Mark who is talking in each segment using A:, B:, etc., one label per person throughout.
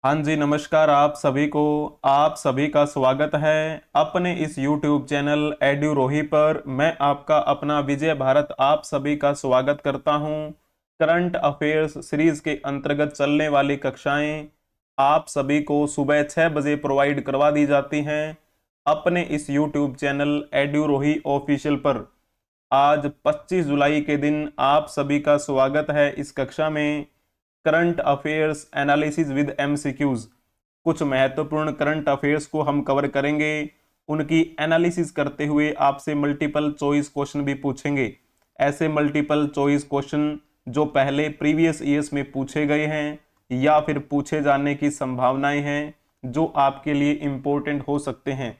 A: हाँ जी, नमस्कार आप सभी का स्वागत है अपने इस YouTube चैनल एड्यूरोही पर। मैं आपका अपना विजय भारत आप सभी का स्वागत करता हूं। करंट अफेयर्स सीरीज के अंतर्गत चलने वाली कक्षाएं आप सभी को सुबह 6 बजे प्रोवाइड करवा दी जाती हैं अपने इस YouTube चैनल एड्यूरोही ऑफिशियल पर। आज 25 जुलाई के दिन आप सभी का स्वागत है इस कक्षा में। Current affairs analysis with MCQs, कुछ महत्वपूर्ण करंट अफेयर्स को हम कवर करेंगे। उनकी एनालिसिस करते हुए आपसे मल्टीपल चॉइस क्वेश्चन भी पूछेंगे। ऐसे मल्टीपल चॉइस क्वेश्चन जो पहले प्रीवियस ईयर्स में पूछे गए हैं या फिर पूछे जाने की संभावनाएं हैं, जो आपके लिए इंपॉर्टेंट हो सकते हैं।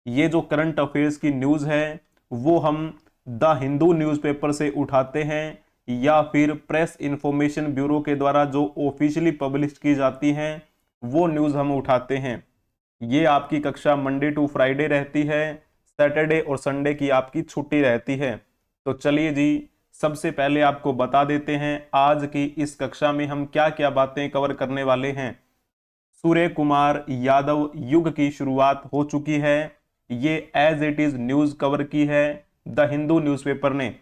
A: ये जो करंट अफेयर्स की न्यूज़ है वो हम द हिंदू न्यूज़पेपर से उठाते हैं या फिर प्रेस इंफॉर्मेशन ब्यूरो के द्वारा जो ऑफिशियली पब्लिश की जाती हैं वो न्यूज़ हम उठाते हैं। ये आपकी कक्षा मंडे टू फ्राइडे रहती है, सैटरडे और संडे की आपकी छुट्टी रहती है। तो चलिए जी, सबसे पहले आपको बता देते हैं आज की इस कक्षा में हम क्या क्या बातें कवर करने वाले हैं। सूर्य कुमार यादव युग की शुरुआत हो चुकी है। ये as it is news cover की है द हिंदू न्यूज़पेपर ने।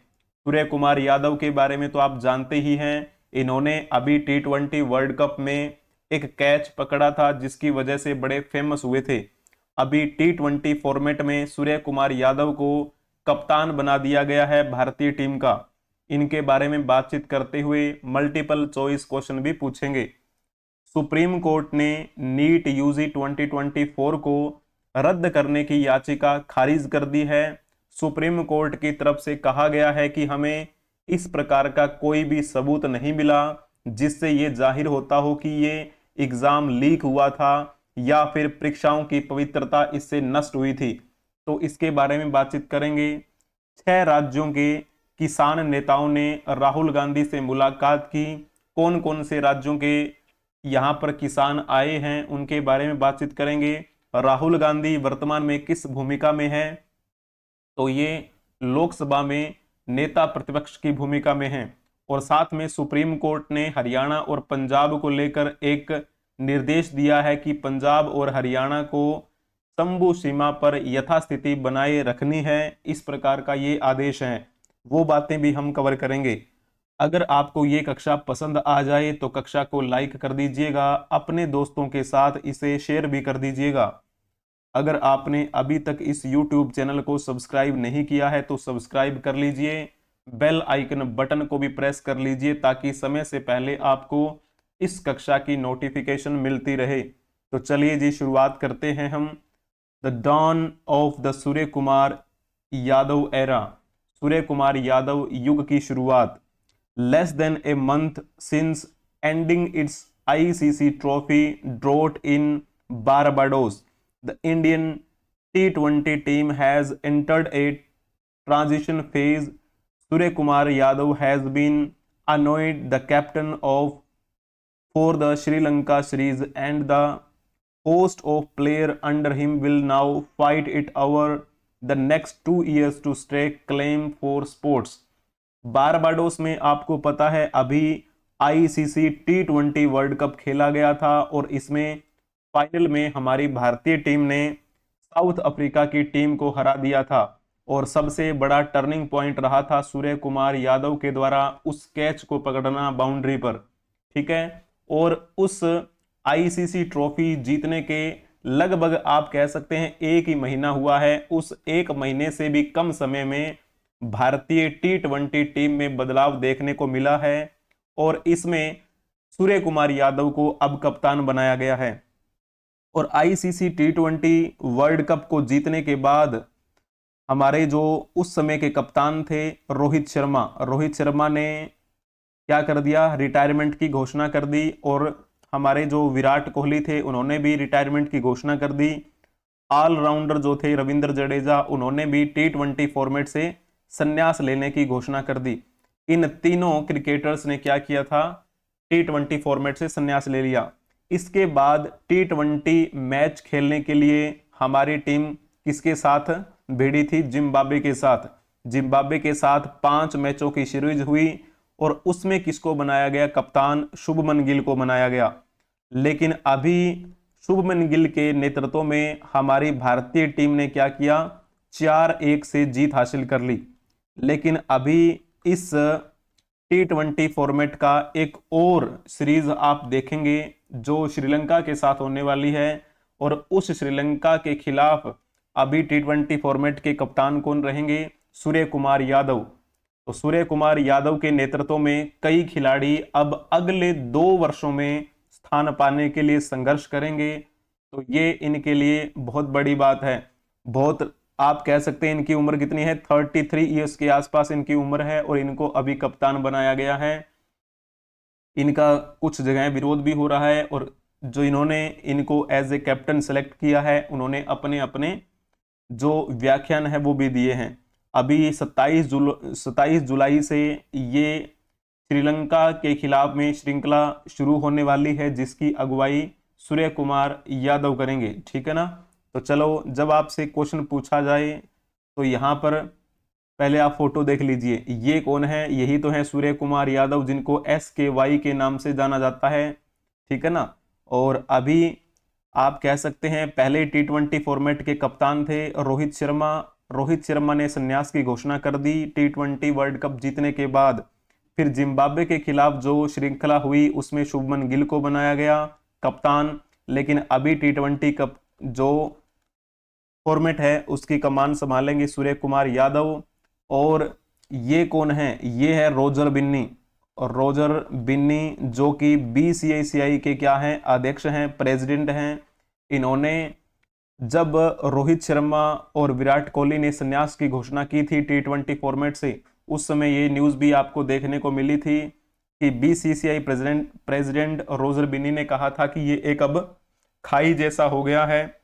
A: सूर्य कुमार यादव के बारे में तो आप जानते ही हैं, इन्होंने अभी T20 वर्ल्ड कप में एक कैच पकड़ा था जिसकी वजह से बड़े फेमस हुए थे। अभी T20 फॉर्मेट में सूर्य कुमार यादव को कप्तान बना दिया गया है भारतीय टीम का। इनके बारे में बातचीत करते हुए मल्टीपल चॉइस क्वेश्चन भी पूछेंगे। सुप्रीम कोर्ट ने नीट यूजी 2024 को रद्द करने की याचिका खारिज कर दी है। सुप्रीम कोर्ट की तरफ से कहा गया है कि हमें इस प्रकार का कोई भी सबूत नहीं मिला जिससे ये जाहिर होता हो कि ये एग्जाम लीक हुआ था या फिर परीक्षाओं की पवित्रता इससे नष्ट हुई थी। तो इसके बारे में बातचीत करेंगे। 6 राज्यों के किसान नेताओं ने राहुल गांधी से मुलाकात की। कौन कौन से राज्यों के यहाँ पर किसान आए हैं उनके बारे में बातचीत करेंगे। राहुल गांधी वर्तमान में किस भूमिका में है, तो ये लोकसभा में नेता प्रतिपक्ष की भूमिका में है। और साथ में सुप्रीम कोर्ट ने हरियाणा और पंजाब को लेकर एक निर्देश दिया है कि पंजाब और हरियाणा को तंबू सीमा पर यथास्थिति बनाए रखनी है। इस प्रकार का ये आदेश है, वो बातें भी हम कवर करेंगे। अगर आपको ये कक्षा पसंद आ जाए तो कक्षा को लाइक कर दीजिएगा, अपने दोस्तों के साथ इसे शेयर भी कर दीजिएगा। अगर आपने अभी तक इस YouTube चैनल को सब्सक्राइब नहीं किया है तो सब्सक्राइब कर लीजिए, बेल आइकन बटन को भी प्रेस कर लीजिए ताकि समय से पहले आपको इस कक्षा की नोटिफिकेशन मिलती रहे। तो चलिए जी, शुरुआत करते हैं हम। The dawn of the Surya Kumar Yadav era, Surya Kumar Yadav युग की शुरुआत। Less than a month since ending its ICC trophy drought in Barbados, the Indian T20 team has entered a transition phase. Surya Kumar Yadav has been anointed the captain of for the Sri Lanka series, and the host of player under him will now fight it over the next 2 years to stake claim for sports. Barbados में आपको पता है अभी ICC T20 world cup खेला गया था और इसमें फाइनल में हमारी भारतीय टीम ने साउथ अफ्रीका की टीम को हरा दिया था। और सबसे बड़ा टर्निंग पॉइंट रहा था सूर्य कुमार यादव के द्वारा उस कैच को पकड़ना बाउंड्री पर। ठीक है, और उस ICC ट्रॉफी जीतने के लगभग आप कह सकते हैं 1 ही महीना हुआ है। उस 1 महीने से भी कम समय में भारतीय T20 टीम में बदलाव देखने को मिला है और इसमें सूर्य कुमार यादव को अब कप्तान बनाया गया है। और ICC T20 वर्ल्ड कप को जीतने के बाद हमारे जो उस समय के कप्तान थे रोहित शर्मा ने क्या कर दिया, रिटायरमेंट की घोषणा कर दी। और हमारे जो विराट कोहली थे उन्होंने भी रिटायरमेंट की घोषणा कर दी। ऑलराउंडर जो थे रविंद्र जडेजा, उन्होंने भी T20 फॉर्मेट से संन्यास लेने की घोषणा कर दी। इन तीनों क्रिकेटर्स ने क्या था, T20 फॉर्मेट से संन्यास ले लिया। इसके बाद T20 मैच खेलने के लिए हमारी टीम किसके साथ भिड़ी थी, जिम्बाब्वे के साथ। जिम्बाब्वे के साथ 5 मैचों की सीरीज हुई और उसमें किसको बनाया गया कप्तान, शुभमन गिल को बनाया गया। लेकिन अभी शुभमन गिल के नेतृत्व में हमारी भारतीय टीम ने क्या किया, 4-1 से जीत हासिल कर ली। लेकिन अभी इस T20 फॉर्मेट का एक और सीरीज आप देखेंगे जो श्रीलंका के साथ होने वाली है, और उस श्रीलंका के खिलाफ अभी T20 फॉर्मेट के कप्तान कौन रहेंगे, सूर्य कुमार यादव। तो सूर्य कुमार यादव के नेतृत्व में कई खिलाड़ी अब अगले 2 वर्षों में स्थान पाने के लिए संघर्ष करेंगे। तो ये इनके लिए बहुत बड़ी बात है। बहुत, आप कह सकते हैं इनकी उम्र कितनी है, 33 ईयर्स के आसपास इनकी उम्र है, और इनको अभी कप्तान बनाया गया है। इनका कुछ जगह विरोध भी हो रहा है, और जो इन्होंने इनको एज ए कैप्टन सेलेक्ट किया है उन्होंने अपने अपने जो व्याख्यान है वो भी दिए हैं। अभी 27 जुलाई से ये श्रीलंका के खिलाफ में श्रृंखला शुरू होने वाली है, जिसकी अगुवाई सूर्य कुमार यादव करेंगे। ठीक है ना। तो चलो, जब आपसे क्वेश्चन पूछा जाए तो यहाँ पर पहले आप फोटो देख लीजिए, ये कौन है, यही तो है सूर्य कुमार यादव, जिनको SKY के नाम से जाना जाता है। ठीक है ना। और अभी आप कह सकते हैं पहले T20 फॉर्मेट के कप्तान थे रोहित शर्मा। रोहित शर्मा ने संन्यास की घोषणा कर दी T20 वर्ल्ड कप जीतने के बाद। फिर जिम्बाब्वे के खिलाफ जो श्रृंखला हुई उसमें शुभमन गिल को बनाया गया कप्तान। लेकिन अभी T20 कप जो फॉर्मेट है उसकी कमान संभालेंगे सूर्य कुमार यादव। और ये कौन है, ये है रोजर बिन्नी। और रोजर बिन्नी जो कि BCCI के क्या हैं, अध्यक्ष हैं, प्रेसिडेंट हैं। इन्होंने जब रोहित शर्मा और विराट कोहली ने संन्यास की घोषणा की थी T20 फॉर्मेट से, उस समय ये न्यूज़ भी आपको देखने को मिली थी कि BCCI प्रेसिडेंट रोजर बिन्नी ने कहा था कि ये एक अब खाई जैसा हो गया है,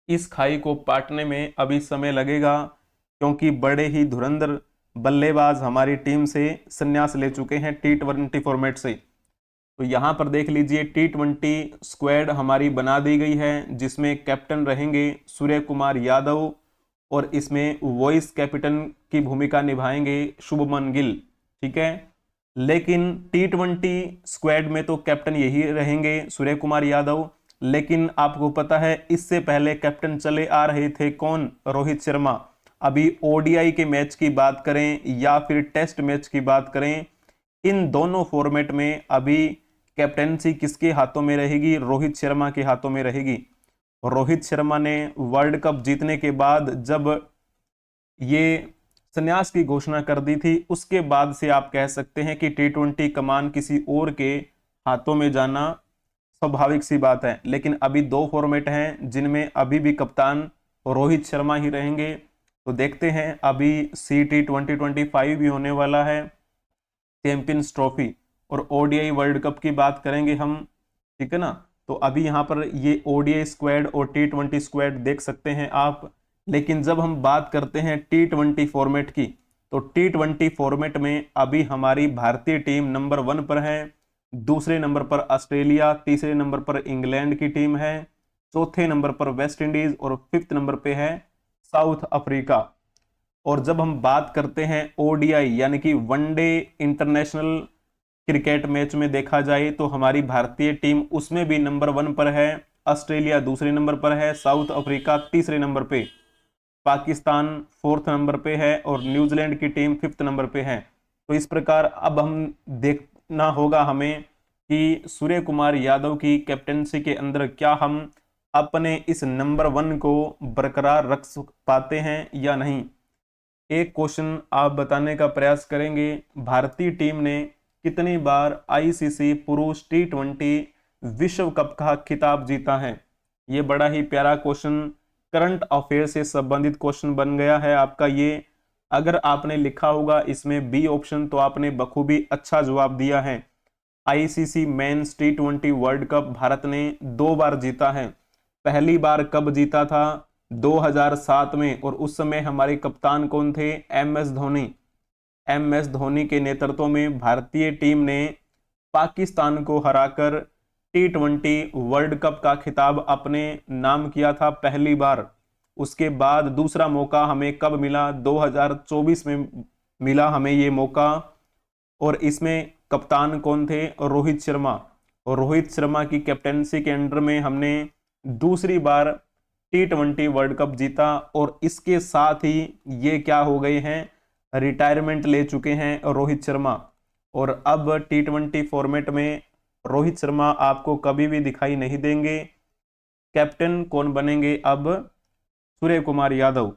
A: इस खाई को पाटने में अभी समय लगेगा, क्योंकि बड़े ही धुरंधर बल्लेबाज हमारी टीम से संन्यास ले चुके हैं T20 फॉर्मेट से। तो यहाँ पर देख लीजिए T20 स्क्वाड हमारी बना दी गई है, जिसमें कैप्टन रहेंगे सूर्य कुमार यादव, और इसमें वॉइस कैप्टन की भूमिका निभाएंगे शुभमन गिल। ठीक है। लेकिन T20 स्क्वाड में तो कैप्टन यही रहेंगे सूर्य कुमार यादव। लेकिन आपको पता है इससे पहले कैप्टन चले आ रहे थे कौन, रोहित शर्मा। अभी ODI के मैच की बात करें या फिर टेस्ट मैच की बात करें, इन दोनों फॉर्मेट में अभी कैप्टेंसी किसके हाथों में रहेगी, रोहित शर्मा के हाथों में रहेगी। रोहित शर्मा ने वर्ल्ड कप जीतने के बाद जब ये संन्यास की घोषणा कर दी थी, उसके बाद से आप कह सकते हैं कि T20 कमान किसी और के हाथों में जाना स्वाभाविक सी बात है। लेकिन अभी 2 फॉर्मेट हैं जिनमें अभी भी कप्तान रोहित शर्मा ही रहेंगे। तो देखते हैं, अभी CT 2025 भी होने वाला है, चैंपियंस ट्रॉफी, और ODI वर्ल्ड कप की बात करेंगे हम। ठीक है ना। तो अभी यहाँ पर ये ODI स्क्वाड और T20 स्क्वाड देख सकते हैं आप। लेकिन जब हम बात करते हैं T20 फॉर्मेट की, तो T20 फॉर्मेट में अभी हमारी भारतीय टीम नंबर 1 पर है, दूसरे नंबर पर ऑस्ट्रेलिया, तीसरे नंबर पर इंग्लैंड की टीम है, चौथे नंबर पर वेस्ट इंडीज, और 5th नंबर पे है साउथ अफ्रीका। और जब हम बात करते हैं ODI यानी कि वनडे इंटरनेशनल क्रिकेट मैच में देखा जाए, तो हमारी भारतीय टीम उसमें भी नंबर 1 पर है, ऑस्ट्रेलिया दूसरे नंबर पर है, साउथ अफ्रीका तीसरे नंबर पे, पाकिस्तान 4th नंबर पे है, और न्यूजीलैंड की टीम 5th नंबर पे है। तो इस प्रकार अब हम देखना होगा हमें कि सूर्य कुमार यादव की कैप्टनसी के अंदर क्या हम अपने इस नंबर 1 को बरकरार रख पाते हैं या नहीं। एक क्वेश्चन आप बताने का प्रयास करेंगे, भारतीय टीम ने कितनी बार ICC पुरुष T20 विश्व कप का खिताब जीता है। ये बड़ा ही प्यारा क्वेश्चन, करंट अफेयर से संबंधित क्वेश्चन बन गया है आपका ये। अगर आपने लिखा होगा इसमें B ऑप्शन, तो आपने बखूबी अच्छा जवाब दिया है। ICC men's T20 world cup Bharat ने 2 बार जीता है। पहली बार कब जीता था, 2007 में, और उस समय हमारे कप्तान कौन थे, MS धोनी। MS धोनी के नेतृत्व में भारतीय टीम ने पाकिस्तान को हराकर T20 वर्ल्ड कप का खिताब अपने नाम किया था पहली बार। उसके बाद दूसरा मौका हमें कब मिला, 2024 में मिला हमें ये मौका, और इसमें कप्तान कौन थे, रोहित शर्मा। और रोहित शर्मा की कैप्टेंसी के अंडर में हमने दूसरी बार T20 वर्ल्ड कप जीता और इसके साथ ही ये क्या हो गए हैं, रिटायरमेंट ले चुके हैं रोहित शर्मा। और अब T20 फॉर्मेट में रोहित शर्मा आपको कभी भी दिखाई नहीं देंगे। कैप्टन कौन बनेंगे अब, सूर्य कुमार यादव।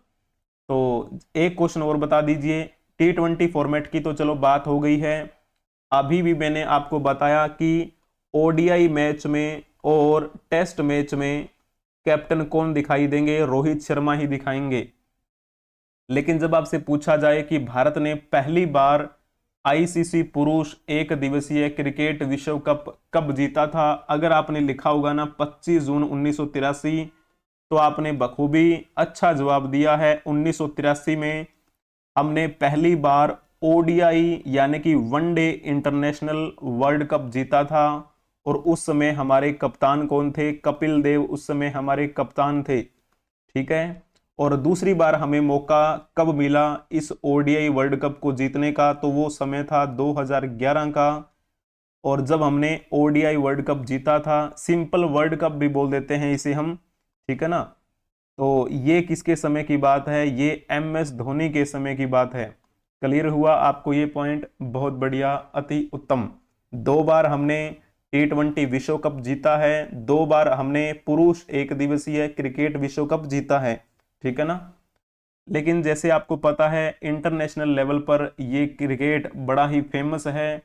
A: तो एक क्वेश्चन और बता दीजिए, T20 फॉर्मेट की तो चलो बात हो गई है। अभी भी मैंने आपको बताया कि ओडीआई मैच में और टेस्ट मैच में कैप्टन कौन दिखाई देंगे, रोहित शर्मा ही दिखाएंगे। लेकिन जब आपसे पूछा जाए कि भारत ने पहली बार आईसीसी पुरुष एक दिवसीय क्रिकेट विश्व कप कब जीता था, अगर आपने लिखा होगा ना 25 जून 1983, तो आपने बखूबी अच्छा जवाब दिया है। 1983 में हमने पहली बार ओडीआई यानी कि वनडे इंटरनेशनल वर्ल्ड कप जीता था और उस समय हमारे कप्तान कौन थे, कपिल देव उस समय हमारे कप्तान थे। ठीक है, और दूसरी बार हमें मौका कब मिला इस ओडीआई वर्ल्ड कप को जीतने का, तो वो समय था 2011 का। और जब हमने ओडीआई वर्ल्ड कप जीता था, सिंपल वर्ल्ड कप भी बोल देते हैं इसे हम, ठीक है ना। तो ये किसके समय की बात है, ये MS धोनी के समय की बात है। क्लियर हुआ आपको ये पॉइंट, बहुत बढ़िया, अति उत्तम। 2 बार हमने T20 विश्व कप जीता है, 2 बार हमने पुरुष एक दिवसीय क्रिकेट विश्व कप जीता है, ठीक है ना। लेकिन जैसे आपको पता है इंटरनेशनल लेवल पर ये क्रिकेट बड़ा ही फेमस है।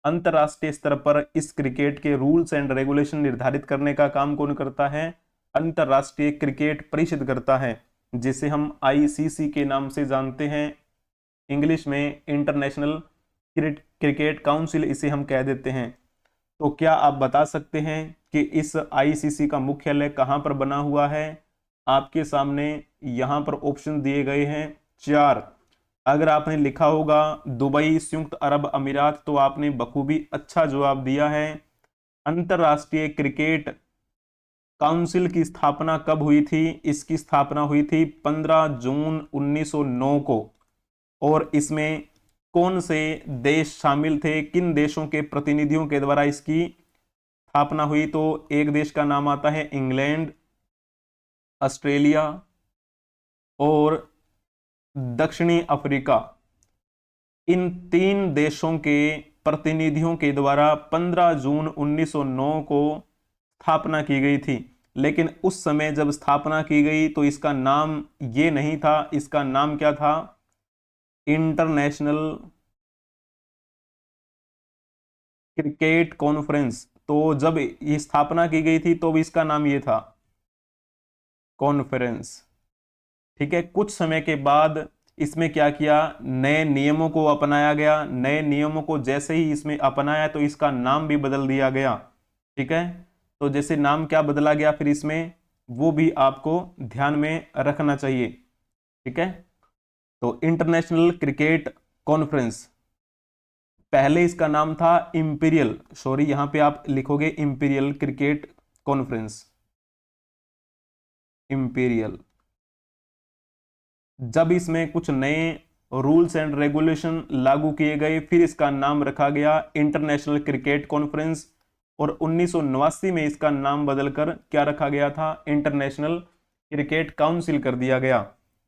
A: अंतरराष्ट्रीय स्तर पर इस क्रिकेट के रूल्स एंड रेगुलेशन निर्धारित करने का काम कौन करता है, अंतरराष्ट्रीय क्रिकेट परिषद करता है, जिसे हम आईसीसी के नाम से जानते हैं। इंग्लिश में इंटरनेशनल क्रिकेट काउंसिल इसे हम कह देते हैं। तो क्या आप बता सकते हैं कि इस आईसीसी का मुख्यालय कहां पर बना हुआ है? आपके सामने यहां पर ऑप्शन दिए गए हैं 4। अगर आपने लिखा होगा दुबई, संयुक्त अरब अमीरात, तो आपने बखूबी अच्छा जवाब दिया है। अंतरराष्ट्रीय क्रिकेट काउंसिल की स्थापना कब हुई थी? इसकी स्थापना हुई थी 15 जून 1909 को। और इसमें कौन से देश शामिल थे, किन देशों के प्रतिनिधियों के द्वारा इसकी स्थापना हुई? तो एक देश का नाम आता है इंग्लैंड, ऑस्ट्रेलिया और दक्षिणी अफ्रीका। इन 3 देशों के प्रतिनिधियों के द्वारा 15 जून 1909 को स्थापना की गई थी। लेकिन उस समय जब स्थापना की गई तो इसका नाम ये नहीं था, इसका नाम क्या था? International cricket conference. तो जब ये स्थापना की गई थी तो भी इसका नाम ये था, कॉन्फ्रेंस। ठीक है, कुछ समय के बाद इसमें क्या किया, नए नियमों को अपनाया गया। नए नियमों को जैसे ही इसमें अपनाया तो इसका नाम भी बदल दिया गया। ठीक है, तो जैसे नाम क्या बदला गया फिर इसमें, वो भी आपको ध्यान में रखना चाहिए। ठीक है, तो इंटरनेशनल क्रिकेट कॉन्फ्रेंस, पहले इसका नाम था इंपीरियल, सॉरी यहां पे आप लिखोगे इंपीरियल क्रिकेट कॉन्फ्रेंस, इंपीरियल। जब इसमें कुछ नए रूल्स एंड रेगुलेशन लागू किए गए फिर इसका नाम रखा गया इंटरनेशनल क्रिकेट कॉन्फ्रेंस। और 1989 में इसका नाम बदलकर क्या रखा गया था, इंटरनेशनल क्रिकेट काउंसिल कर दिया गया।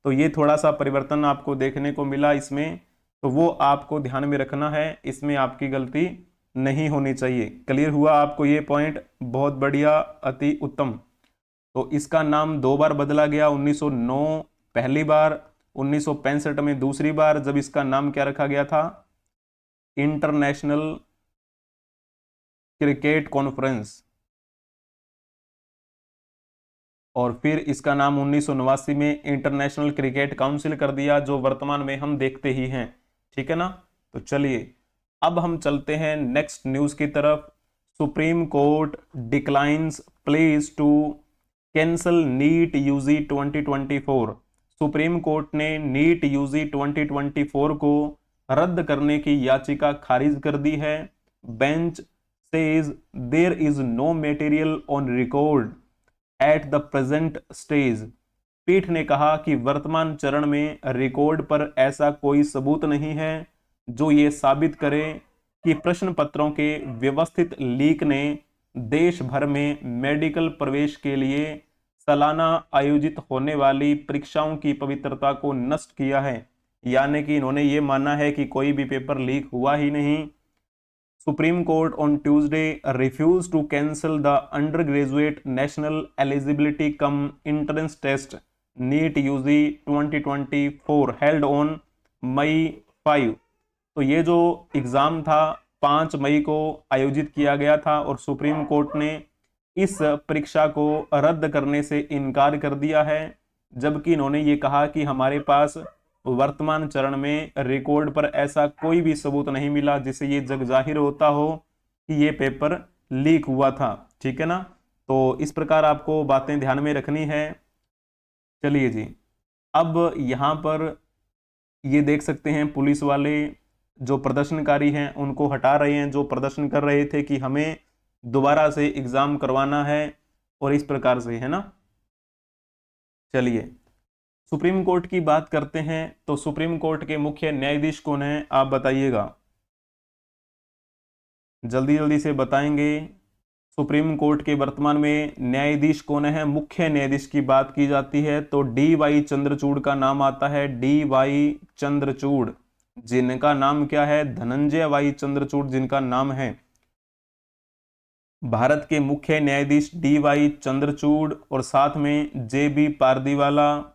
A: तो ये थोड़ा सा परिवर्तन आपको देखने को मिला इसमें, तो वो आपको ध्यान में रखना है, इसमें आपकी गलती नहीं होनी चाहिए। क्लियर हुआ आपको ये पॉइंट, बहुत बढ़िया, अति उत्तम। तो इसका नाम 2 बार बदला गया, 1909 पहली बार, 1965 में दूसरी बार, जब इसका नाम क्या रखा गया था, इंटरनेशनल क्रिकेट कॉन्फ्रेंस। और फिर इसका नाम 1989 में इंटरनेशनल क्रिकेट काउंसिल कर दिया, जो वर्तमान में हम देखते ही हैं। ठीक है ना, तो चलिए अब हम चलते हैं नेक्स्ट न्यूज की तरफ। Supreme Court declines pleas to cancel NEET UG 2024। Supreme Court ने नीट यूजी 2024 को रद्द करने की याचिका खारिज कर दी है। Bench says there is no material on record at the present stage. पीठ ने कहा कि वर्तमान चरण में रिकॉर्ड पर ऐसा कोई सबूत नहीं है जो ये साबित करे कि प्रश्न पत्रों के व्यवस्थित लीक ने देश भर में मेडिकल प्रवेश के लिए सालाना आयोजित होने वाली परीक्षाओं की पवित्रता को नष्ट किया है। यानी कि इन्होंने ये माना है कि कोई भी पेपर लीक हुआ ही नहीं। Supreme Court on Tuesday refuse to cancel the under graduate national eligibility cum entrance test NEET UG 2024 held on May 5। तो ये जो एग्जाम था 5 मई को आयोजित किया गया था और सुप्रीम कोर्ट ने इस परीक्षा को रद्द करने से इनकार कर दिया है, जबकि इन्होंने ये कहा कि हमारे पास वर्तमान चरण में रिकॉर्ड पर ऐसा कोई भी सबूत नहीं मिला जिससे ये जग जाहिर होता हो कि ये पेपर लीक हुआ था। ठीक है ना, तो इस प्रकार आपको बातें ध्यान में रखनी है। चलिए जी, अब यहाँ पर ये देख सकते हैं पुलिस वाले जो प्रदर्शनकारी हैं उनको हटा रहे हैं, जो प्रदर्शन कर रहे थे कि हमें दोबारा से एग्जाम करवाना है और इस प्रकार से, है ना। चलिए सुप्रीम कोर्ट की बात करते हैं। तो सुप्रीम कोर्ट के मुख्य न्यायाधीश कौन है, आप बताइएगा, जल्दी जल्दी से बताएंगे। सुप्रीम कोर्ट के वर्तमान में न्यायाधीश कौन है? मुख्य न्यायाधीश की बात की जाती है तो डी.वाई. चंद्रचूड़ का नाम आता है। डी.वाई. चंद्रचूड़, जिनका नाम क्या है? धनंजय वाई चंद्रचूड़ जिनका नाम है। भारत के मुख्य न्यायाधीश डी.वाई. चंद्रचूड़ और साथ में जे.बी. पारदीवाला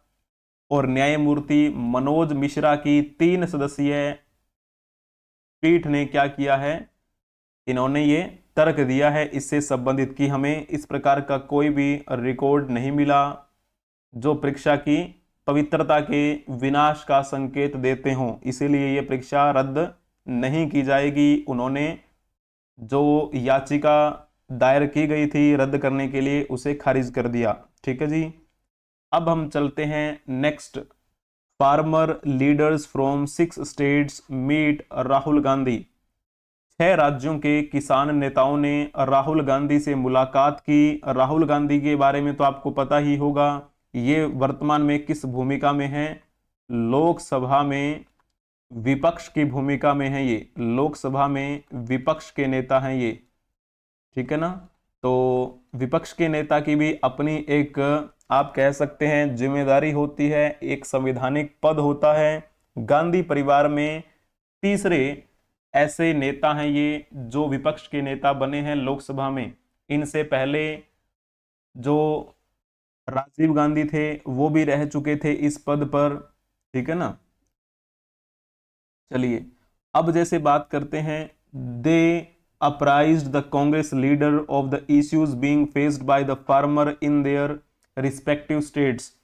A: और न्यायमूर्ति मनोज मिश्रा की 3 सदस्यीय पीठ ने क्या किया है? इन्होंने ये तर्क दिया है इससे संबंधित कि हमें इस प्रकार का कोई भी रिकॉर्ड नहीं मिला जो परीक्षा की पवित्रता के विनाश का संकेत देते हों, इसीलिए ये परीक्षा रद्द नहीं की जाएगी। उन्होंने जो याचिका दायर की गई थी रद्द करने के लिए उसे खारिज कर दिया। ठीक है जी, अब हम चलते हैं next. Farmer leaders from 6 states meet Rahul Gandhi. 6 राज्यों के किसान नेताओं ने राहुल गांधी से मुलाकात की। राहुल गांधी के बारे में तो आपको पता ही होगा, ये वर्तमान में किस भूमिका में है? लोकसभा में विपक्ष की भूमिका में है। ये लोकसभा में विपक्ष के नेता हैं ये। ठीक है ना, तो विपक्ष के नेता की भी अपनी एक, आप कह सकते हैं, जिम्मेदारी होती है, एक संवैधानिक पद होता है। गांधी परिवार में तीसरे ऐसे नेता हैं ये जो विपक्ष के नेता बने हैं लोकसभा में। इनसे पहले जो राजीव गांधी थे वो भी रह चुके थे इस पद पर। ठीक है ना, चलिए अब जैसे बात करते हैं, they apprised the Congress leader of the issues being faced by the farmer in their respective states.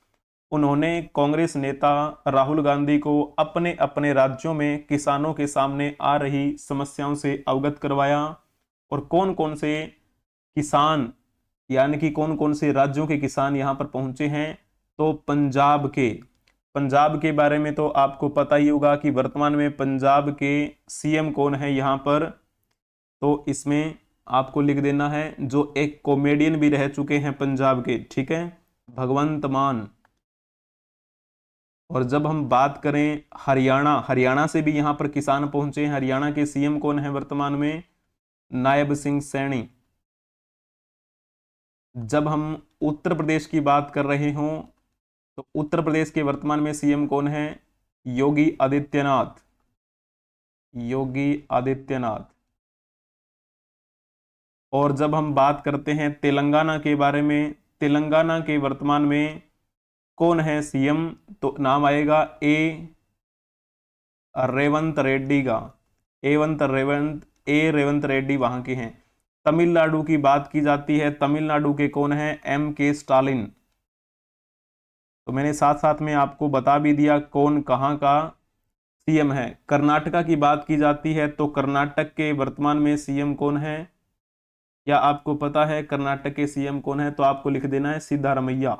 A: उन्होंने कांग्रेस नेता राहुल गांधी को अपने अपने राज्यों में किसानों के सामने आ रही समस्याओं से अवगत करवाया। और कौन कौन से किसान, यानी कि कौन कौन से राज्यों के किसान यहाँ पर पहुंचे हैं? तो पंजाब के बारे में तो आपको पता ही होगा कि वर्तमान में पंजाब के सीएम कौन है यहाँ पर। तो इसमें आपको लिख देना है जो एक कॉमेडियन भी रह चुके हैं पंजाब के, ठीक है, भगवंत मान। और जब हम बात करें हरियाणा से भी यहाँ पर किसान पहुंचे हैं। हरियाणा के सीएम कौन है वर्तमान में? नायब सिंह सैनी। जब हम उत्तर प्रदेश की बात कर रहे हों तो उत्तर प्रदेश के वर्तमान में सीएम कौन है? योगी आदित्यनाथ। और जब हम बात करते हैं तेलंगाना के बारे में, तेलंगाना के वर्तमान में कौन है सीएम? तो नाम आएगा रेवंत रेड्डी का। रेवंत रेड्डी वहां के हैं। तमिलनाडु की बात की जाती है, तमिलनाडु के कौन है? M.K. स्टालिन। तो मैंने साथ साथ में आपको बता भी दिया कौन कहां का सीएम है। कर्नाटका की बात की जाती है तो कर्नाटक के वर्तमान में सीएम कौन है? क्या आपको पता है कर्नाटक के सीएम कौन है? तो आपको लिख देना है सिद्धारमैया।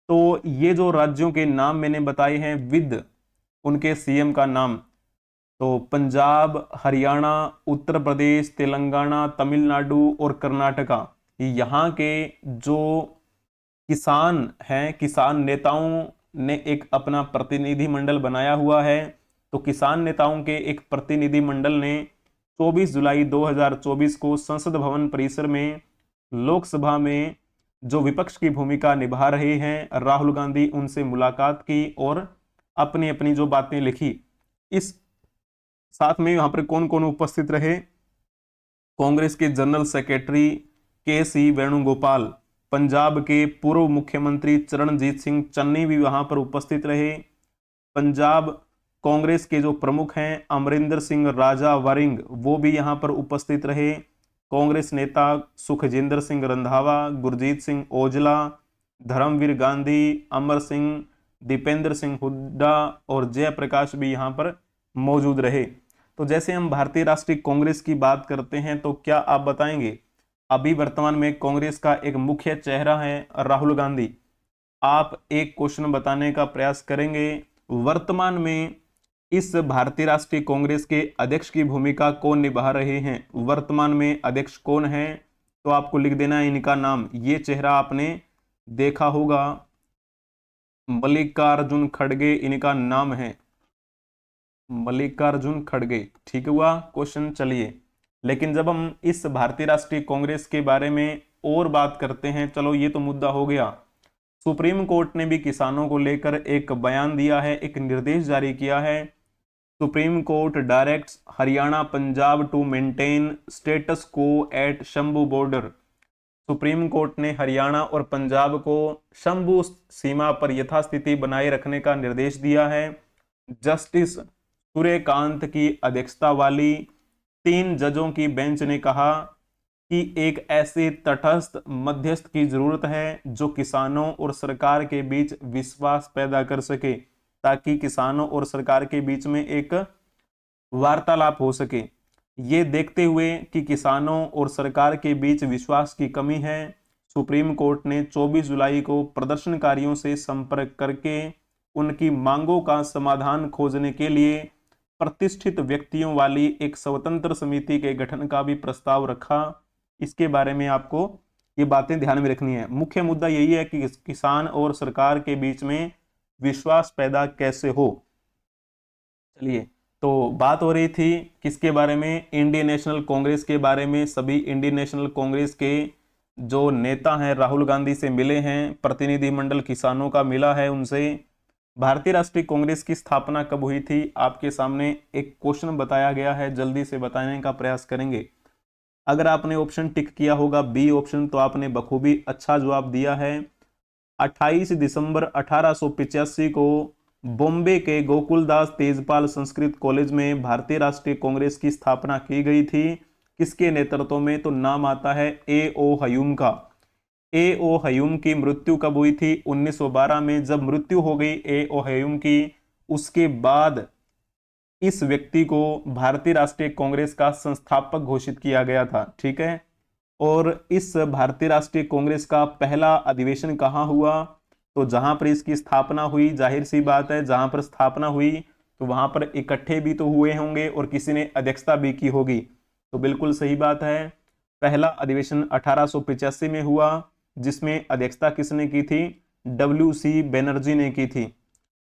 A: तो ये जो राज्यों के नाम मैंने बताए हैं विद उनके सीएम का नाम, तो पंजाब, हरियाणा, उत्तर प्रदेश, तेलंगाना, तमिलनाडु और कर्नाटका, यहाँ के जो किसान हैं, किसान नेताओं ने एक अपना प्रतिनिधि मंडल बनाया हुआ है। तो किसान नेताओं के एक प्रतिनिधि मंडल ने 24 जुलाई 2024 को संसद भवन परिसर में लोकसभा में जो विपक्ष की भूमिका निभा रहे हैं राहुल गांधी, उनसे मुलाकात की और अपनी अपनी जो बातें लिखी। इस साथ में यहां पर कौन कौन उपस्थित रहे? कांग्रेस के general secretary KC. Venugopal, Punjab के पूर्व मुख्यमंत्री चरणजीत सिंह चन्नी भी वहां पर उपस्थित रहे। पंजाब कांग्रेस के जो प्रमुख हैं अमरिंदर सिंह राजा वरिंग, वो भी यहां पर उपस्थित रहे। कांग्रेस नेता सुखजिंदर सिंह रंधावा, गुरजीत सिंह औजला, धर्मवीर गांधी, अमर सिंह, दीपेंद्र सिंह हुड्डा और जयप्रकाश भी यहां पर मौजूद रहे। तो जैसे हम भारतीय राष्ट्रीय कांग्रेस की बात करते हैं तो क्या आप बताएंगे, अभी वर्तमान में कांग्रेस का एक मुख्य चेहरा है राहुल गांधी। आप एक क्वेश्चन बताने का प्रयास करेंगे, वर्तमान में इस भारतीय राष्ट्रीय कांग्रेस के अध्यक्ष की भूमिका कौन निभा रहे हैं? वर्तमान में अध्यक्ष कौन है? तो आपको लिख देना है इनका नाम। ये चेहरा आपने देखा होगा, मल्लिकार्जुन खड़गे इनका नाम है, मल्लिकार्जुन खड़गे। ठीक हुआ क्वेश्चन। चलिए, लेकिन जब हम इस भारतीय राष्ट्रीय कांग्रेस के बारे में और बात करते हैं, चलो ये तो मुद्दा हो गया। सुप्रीम कोर्ट ने भी किसानों को लेकर एक बयान दिया है, एक निर्देश जारी किया है। Supreme Court directs Haryana Punjab to maintain status quo at Shambhu border. Supreme Court ने हरियाणा और पंजाब को शंभू सीमा पर यथास्थिति बनाए रखने का निर्देश दिया है। जस्टिस सूर्यकांत की अध्यक्षता वाली 3 जजों की बेंच ने कहा कि एक ऐसे तटस्थ मध्यस्थ की जरूरत है जो किसानों और सरकार के बीच विश्वास पैदा कर सके, ताकि किसानों और सरकार के बीच में एक वार्तालाप हो सके। ये देखते हुए कि किसानों और सरकार के बीच विश्वास की कमी है, सुप्रीम कोर्ट ने 24 जुलाई को प्रदर्शनकारियों से संपर्क करके उनकी मांगों का समाधान खोजने के लिए प्रतिष्ठित व्यक्तियों वाली एक स्वतंत्र समिति के गठन का भी प्रस्ताव रखा। इसके बारे में आपको ये बातें ध्यान में रखनी है। मुख्य मुद्दा यही है कि किसान और सरकार के बीच में विश्वास पैदा कैसे हो। चलिए, तो बात हो रही थी किसके बारे में? इंडियन नेशनल कांग्रेस के बारे में। सभी इंडियन नेशनल कांग्रेस के जो नेता हैं राहुल गांधी से मिले हैं, प्रतिनिधिमंडल किसानों का मिला है उनसे। भारतीय राष्ट्रीय कांग्रेस की स्थापना कब हुई थी? आपके सामने एक क्वेश्चन बताया गया है, जल्दी से बताने का प्रयास करेंगे। अगर आपने ऑप्शन टिक किया होगा बी ऑप्शन, तो आपने बखूबी अच्छा जवाब दिया है। 28 दिसंबर 1885 को बॉम्बे के गोकुलदास तेजपाल संस्कृत कॉलेज में भारतीय राष्ट्रीय कांग्रेस की स्थापना की गई थी। किसके नेतृत्व में? तो नाम आता है ए.ओ. हयूम का। ए.ओ. हयूम की मृत्यु कब हुई थी? 1912 में। जब मृत्यु हो गई ए.ओ. हयूम की, उसके बाद इस व्यक्ति को भारतीय राष्ट्रीय कांग्रेस का संस्थापक घोषित किया गया था। ठीक है, और इस भारतीय राष्ट्रीय कांग्रेस का पहला अधिवेशन कहाँ हुआ? तो जहां पर इसकी स्थापना हुई, जाहिर सी बात है जहां पर स्थापना हुई तो वहां पर इकट्ठे भी तो हुए होंगे और किसी ने अध्यक्षता भी की होगी। तो बिल्कुल सही बात है, पहला अधिवेशन 1885 में हुआ, जिसमें अध्यक्षता किसने की थी? डब्ल्यू.सी. बनर्जी ने की थी।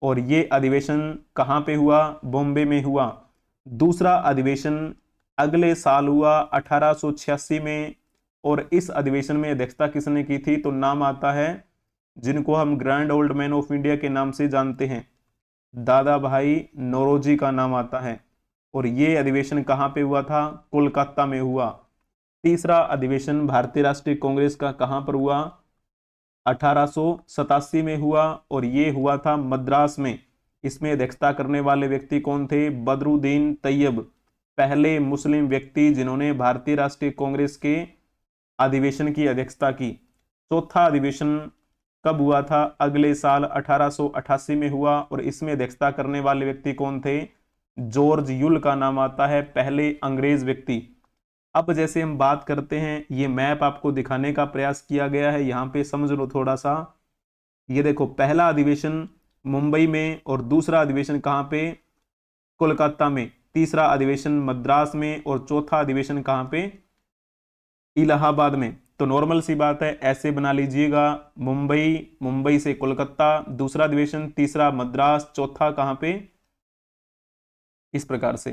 A: और ये अधिवेशन कहाँ पे हुआ? बॉम्बे में हुआ। दूसरा अधिवेशन अगले साल हुआ 1886 में, और इस अधिवेशन में अध्यक्षता किसने की थी? तो नाम आता है, जिनको हम grand old man of India के नाम से जानते हैं, दादा भाई नौरोजी का नाम आता है। और ये अधिवेशन कहाँ पे हुआ था? कोलकाता में हुआ। तीसरा अधिवेशन भारतीय राष्ट्रीय कांग्रेस का कहाँ पर हुआ? 1887 में हुआ, और ये हुआ था मद्रास में। इसमें अध्यक्षता करने वाले व्यक्ति कौन थे? बदरुद्दीन तैयब, पहले मुस्लिम व्यक्ति जिन्होंने भारतीय राष्ट्रीय कांग्रेस के अधिवेशन की अध्यक्षता की। चौथा अधिवेशन कब हुआ था? अगले साल 1888 में हुआ, और इसमें अध्यक्षता करने वाले व्यक्ति कौन थे? जॉर्ज यूल का नाम आता है, पहले अंग्रेज व्यक्ति। अब जैसे हम बात करते हैं, ये मैप आपको दिखाने का प्रयास किया गया है, यहाँ पे समझ लो थोड़ा सा। ये देखो, पहला अधिवेशन मुंबई में, और दूसरा अधिवेशन कहाँ पे? कोलकाता में। तीसरा अधिवेशन मद्रास में, और चौथा अधिवेशन कहाँ पे? इलाहाबाद में। तो नॉर्मल सी बात है, ऐसे बना लीजिएगा, मुंबई, मुंबई से कोलकाता, दूसरा अधिवेशन, तीसरा मद्रास, चौथा कहाँ पे? इस प्रकार से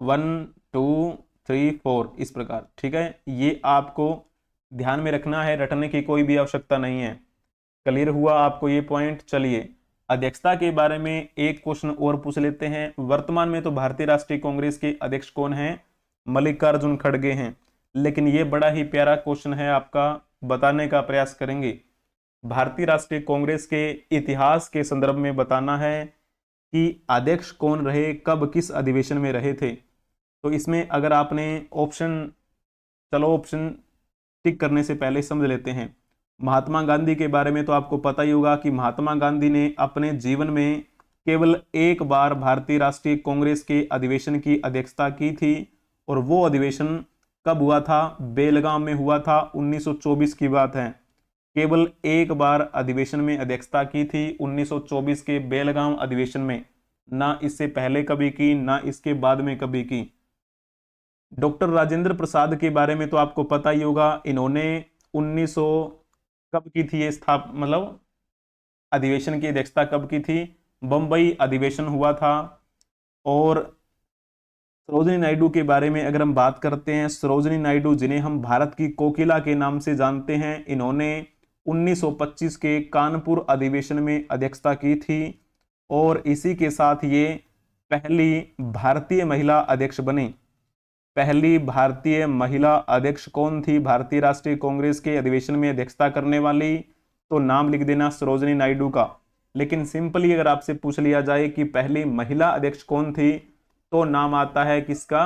A: 1 2 3 4 इस प्रकार। ठीक है, ये आपको ध्यान में रखना है, रटने की कोई भी आवश्यकता नहीं है। क्लियर हुआ आपको ये पॉइंट। चलिए अध्यक्षता के बारे में एक क्वेश्चन और पूछ लेते हैं। वर्तमान में तो भारतीय राष्ट्रीय कांग्रेस के अध्यक्ष कौन हैं? मल्लिकार्जुन खड़गे हैं। लेकिन ये बड़ा ही प्यारा क्वेश्चन है, आपका बताने का प्रयास करेंगे। भारतीय राष्ट्रीय कांग्रेस के इतिहास के संदर्भ में बताना है कि अध्यक्ष कौन रहे, कब किस अधिवेशन में रहे थे। तो इसमें अगर आपने ऑप्शन, चलो ऑप्शन टिक करने से पहले समझ लेते हैं। महात्मा गांधी के बारे में तो आपको पता ही होगा कि महात्मा गांधी ने अपने जीवन में केवल एक बार भारतीय राष्ट्रीय कांग्रेस के अधिवेशन की अध्यक्षता की थी, और वो अधिवेशन कब हुआ था? बेलगाम में हुआ था, 1924 की बात है। केवल एक बार अधिवेशन में अध्यक्षता की थी, 1924 के बेलगाम अधिवेशन में, ना इससे पहले कभी की, ना इसके बाद में कभी की। डॉक्टर राजेंद्र प्रसाद के बारे में तो आपको पता ही होगा, इन्होंने 1900 कब की थी ये मतलब अधिवेशन की अध्यक्षता कब की थी? बंबई अधिवेशन हुआ था। और सरोजिनी नायडू के बारे में अगर हम बात करते हैं, सरोजिनी नायडू जिन्हें हम भारत की कोकिला के नाम से जानते हैं, इन्होंने 1925 के कानपुर अधिवेशन में अध्यक्षता की थी, और इसी के साथ ये पहली भारतीय महिला अध्यक्ष बनी। पहली भारतीय महिला अध्यक्ष कौन थी भारतीय राष्ट्रीय कांग्रेस के अधिवेशन में अध्यक्षता करने वाली? तो नाम लिख देना सरोजिनी नायडू का। लेकिन सिंपली अगर आपसे पूछ लिया जाए कि पहली महिला अध्यक्ष कौन थी, तो नाम आता है किसका?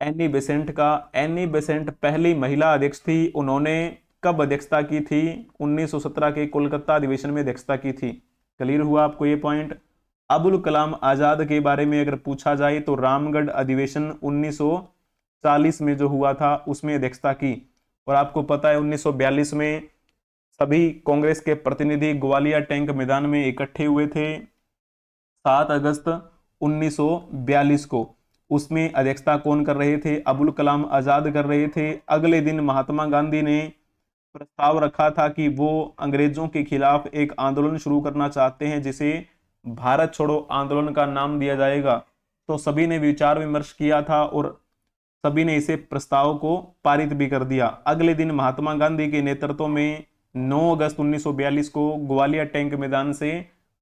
A: एनी बेसेंट का। एनी बेसेंट पहली महिला अध्यक्ष थी। उन्होंने कब अध्यक्षता की थी? 1917 के कोलकाता अधिवेशन में अध्यक्षता की थी। क्लियर हुआ आपको ये पॉइंट। अबुल कलाम आजाद के बारे में अगर पूछा जाए तो रामगढ़ अधिवेशन 1940 में जो हुआ था उसमें अध्यक्षता की। और आपको पता है 1942 में सभी कांग्रेस के प्रतिनिधि ग्वालियर टैंक मैदान में इकट्ठे हुए थे 7 अगस्त 1942 को। उसमें अध्यक्षता कौन कर रहे थे? अबुल कलाम आजाद कर रहे थे। अगले दिन महात्मा गांधी ने प्रस्ताव रखा था कि वो अंग्रेजों के खिलाफ एक आंदोलन शुरू करना चाहते हैं जिसे भारत छोड़ो आंदोलन का नाम दिया जाएगा। तो सभी ने विचार विमर्श किया था और सभी ने इसे प्रस्ताव को पारित भी कर दिया। अगले दिन महात्मा गांधी के नेतृत्व में 9 अगस्त 1942 को ग्वालियर टैंक मैदान से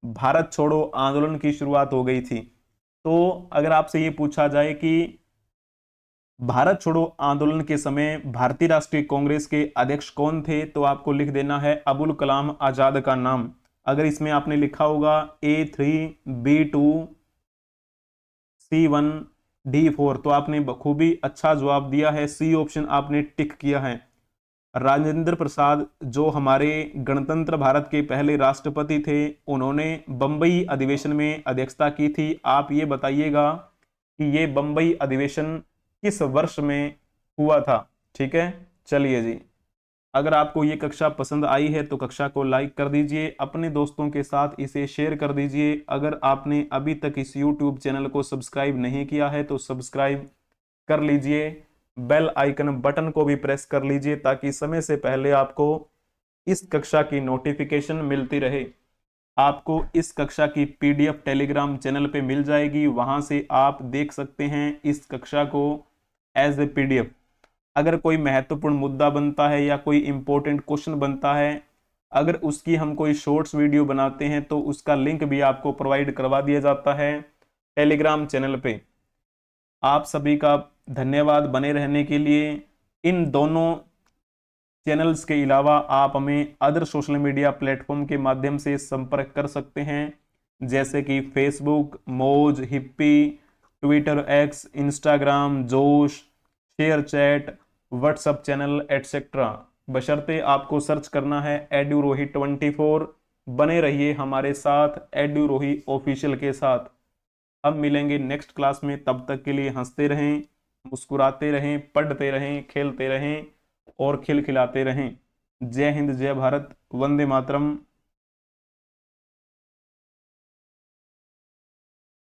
A: भारत छोड़ो आंदोलन की शुरुआत हो गई थी। तो अगर आपसे ये पूछा जाए कि भारत छोड़ो आंदोलन के समय भारतीय राष्ट्रीय कांग्रेस के अध्यक्ष कौन थे, तो आपको लिख देना है अबुल कलाम आजाद का नाम। अगर इसमें आपने लिखा होगा A3 B2 C1 D4 तो आपने बखूबी अच्छा जवाब दिया है। सी ऑप्शन आपने टिक किया है। राजेंद्र प्रसाद जो हमारे गणतंत्र भारत के पहले राष्ट्रपति थे, उन्होंने बंबई अधिवेशन में अध्यक्षता की थी। आप ये बताइएगा कि ये बंबई अधिवेशन किस वर्ष में हुआ था। ठीक है, चलिए जी, अगर आपको ये कक्षा पसंद आई है तो कक्षा को लाइक कर दीजिए, अपने दोस्तों के साथ इसे शेयर कर दीजिए। अगर आपने अभी तक इस YouTube चैनल को सब्सक्राइब नहीं किया है तो सब्सक्राइब कर लीजिए, बेल आइकन बटन को भी प्रेस कर लीजिए ताकि समय से पहले आपको इस कक्षा की नोटिफिकेशन मिलती रहे। आपको इस कक्षा की PDF टेलीग्राम चैनल पे मिल जाएगी, वहां से आप देख सकते हैं इस कक्षा को एज ए PDF। अगर कोई महत्वपूर्ण मुद्दा बनता है या कोई इंपॉर्टेंट क्वेश्चन बनता है, अगर उसकी हम कोई शॉर्ट्स वीडियो बनाते हैं तो उसका लिंक भी आपको प्रोवाइड करवा दिया जाता है टेलीग्राम चैनल पे। आप सभी का धन्यवाद बने रहने के लिए। इन दोनों चैनल्स के अलावा आप हमें अदर सोशल मीडिया प्लेटफॉर्म के माध्यम से संपर्क कर सकते हैं, जैसे कि फेसबुक, मौज, हिप्पी, ट्विटर, एक्स, इंस्टाग्राम, जोश, share chat, WhatsApp channel etcetera. बशर्ते आपको सर्च करना है एड्यूरोही 24। बने रहिए हमारे साथ एड्यूरोही ऑफिशियल के साथ। अब मिलेंगे नेक्स्ट क्लास में, तब तक के लिए हंसते रहें, मुस्कुराते रहें, पढ़ते रहें, खेलते रहें और खिलखिलाते रहें। जय हिंद, जय भारत, वंदे मातरम।